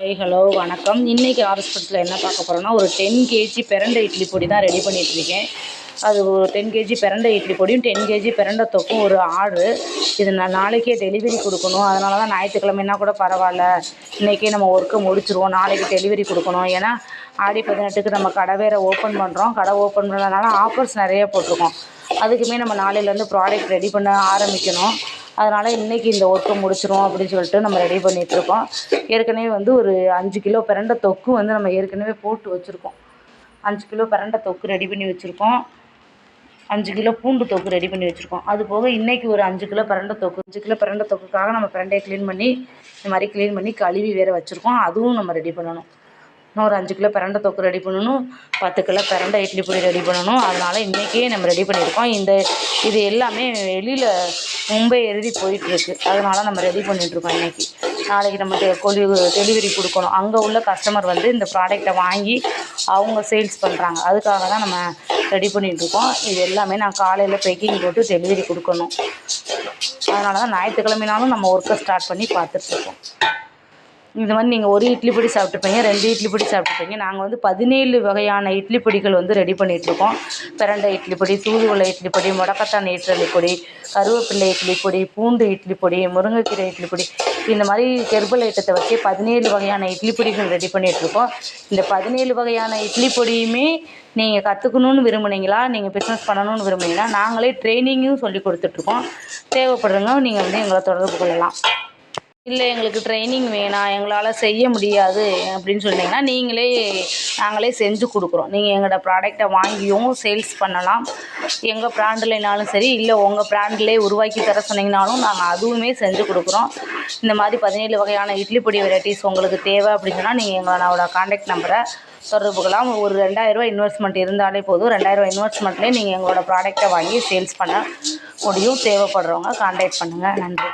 Hello வணக்கம். இன்றைக்கி ஆர்எஸ்புரத்தில் என்ன பார்க்க போகிறோன்னா, ஒரு 10 கேஜி பிரண்டை இட்லி பொடி தான் ரெடி பண்ணிகிட்ருக்கேன். அது ஒரு 10 கேஜி பிரண்டை இட்லி பொடியும் 10 கேஜி பிரண்டை தொக்கும் ஒரு ஆர்டரு. இது நான் நாளைக்கே டெலிவரி கொடுக்கணும். அதனால தான் ஞாயிற்றுக்கிழமைன்னா கூட பரவாயில்ல, இன்றைக்கே நம்ம ஒர்க்கை முடிச்சுருவோம், நாளைக்கு டெலிவரி கொடுக்கணும். ஏன்னா ஆடி 18க்கு நம்ம கடை வேறு ஓப்பன் பண்ணுறோம். கடை ஓப்பன் பண்ணுறதுனால ஆஃபர்ஸ் நிறைய போட்டிருக்கோம். அதுக்குமே நம்ம நாளையிலேருந்து ப்ராடக்ட் ரெடி பண்ண ஆரம்பிக்கணும். அதனால் இன்றைக்கி இந்த ஒர்க்கை முடிச்சிடும் அப்படின்னு சொல்லிட்டு நம்ம ரெடி பண்ணிகிட்ருக்கோம். ஏற்கனவே ஒரு 5 கிலோ பிரண்டை தொக்கு நம்ம ஏற்கனவே போட்டு வச்சுருக்கோம். 5 கிலோ பிரண்டை தொக்கு ரெடி பண்ணி வச்சுருக்கோம். 5 கிலோ பூண்டு தொக்கு ரெடி பண்ணி வச்சுருக்கோம். அது போக இன்றைக்கி ஒரு 5 கிலோ பிரண்டை தொக்கு 5 கிலோ பிரண்டை தொக்குக்காக நம்ம பிரண்டையை க்ளீன் பண்ணி இந்த மாதிரி க்ளீன் பண்ணி கழுவி வேறு வச்சுருக்கோம். அதுவும் நம்ம ரெடி பண்ணணும். இன்னும் ஒரு 5 கிலோ பிரண்டை தொக்கு ரெடி பண்ணணும். 10 கிலோ பிரண்டை இட்லி பொடி ரெடி பண்ணணும். அதனால் இன்றைக்கே நம்ம ரெடி பண்ணியிருக்கோம். இது எல்லாமே வெளியில் மும்பை எழுதி போயிட்டுருக்கு. அதனால் நம்ம ரெடி பண்ணிகிட்ருக்கோம். இன்றைக்கி நாளைக்கு நம்ம டெலிவரி கொடுக்கணும். அங்கே உள்ள கஸ்டமர் இந்த ப்ராடக்டை வாங்கி அவங்க சேல்ஸ் பண்ணுறாங்க. அதுக்காக தான் நம்ம ரெடி பண்ணிகிட்ருக்கோம். இது எல்லாமே நான் காலையில் பேக்கிங் போட்டு டெலிவரி கொடுக்கணும். அதனால தான் ஞாயிற்றுக்கிழமைனாலும் நம்ம ஒர்க்கை ஸ்டார்ட் பண்ணி பார்த்துட்ருக்கோம். இந்த மாதிரி நீங்கள் ஒரு இட்லி பொடி சாப்பிட்ருப்பீங்க, 2 இட்லி பொடி சாப்பிட்ருப்பீங்க. நாங்கள் 17 வகையான இட்லி பொடிகள் ரெடி பண்ணிகிட்ருக்கோம். பிரண்டை இட்லி பொடி, தூதுவளை இட்லி பொடி, முடக்கத்தான் இட்லி பொடி, கருவேப்பிள்ளை இட்லி பொடி, பூண்டு இட்லி பொடி, முருங்கைக்கீரை இட்லி பொடி, இந்த மாதிரி ஹெர்பல் ஐட்டத்தை வச்சு 17 வகையான இட்லி பொடிகள் ரெடி பண்ணிகிட்ருக்கோம். இந்த 17 வகையான இட்லி பொடியுமே நீங்கள் கற்றுக்கணுன்னு விரும்புனீங்களா, நீங்கள் பிஸ்னஸ் பண்ணணும்னு விரும்புனீங்கன்னா நாங்களே ட்ரைனிங்கும் சொல்லி கொடுத்துட்ருக்கோம். தேவைப்படுறவங்க நீங்கள் எங்களை தொடர்பு கொள்ளலாம். இல்லை எங்களுக்கு ட்ரைனிங் வேணாம், எங்களால் செய்ய முடியாது அப்படின்னு சொன்னீங்கன்னா நாங்களே செஞ்சு கொடுக்குறோம். நீங்கள் எங்களோட ப்ராடக்டை வாங்கியும் சேல்ஸ் பண்ணலாம். எங்கள் ப்ராண்ட்லைனாலும் சரி, இல்லை உங்கள் ப்ராண்ட்லேயே உருவாக்கி தர சொன்னீங்கனாலும் நாங்கள் அதுவுமே செஞ்சு கொடுக்குறோம். இந்த மாதிரி 17 வகையான இட்லி பொடி வெரைட்டிஸ் உங்களுக்கு தேவை அப்படின்னு சொன்னால் நீங்கள் எங்களோட கான்டாக்ட் நம்பரை தொடர்புக்கலாம். ஒரு 2000 ரூபா இன்வெஸ்ட்மெண்ட் இருந்தாலே போதும். 2000 ரூபா இன்வெஸ்ட்மெண்ட்லேயே நீங்கள் எங்களோட ப்ராடக்டை வாங்கி சேல்ஸ் பண்ண முடியும். தேவைப்படுறவங்க கான்டாக்ட் பண்ணுங்கள். நன்றி.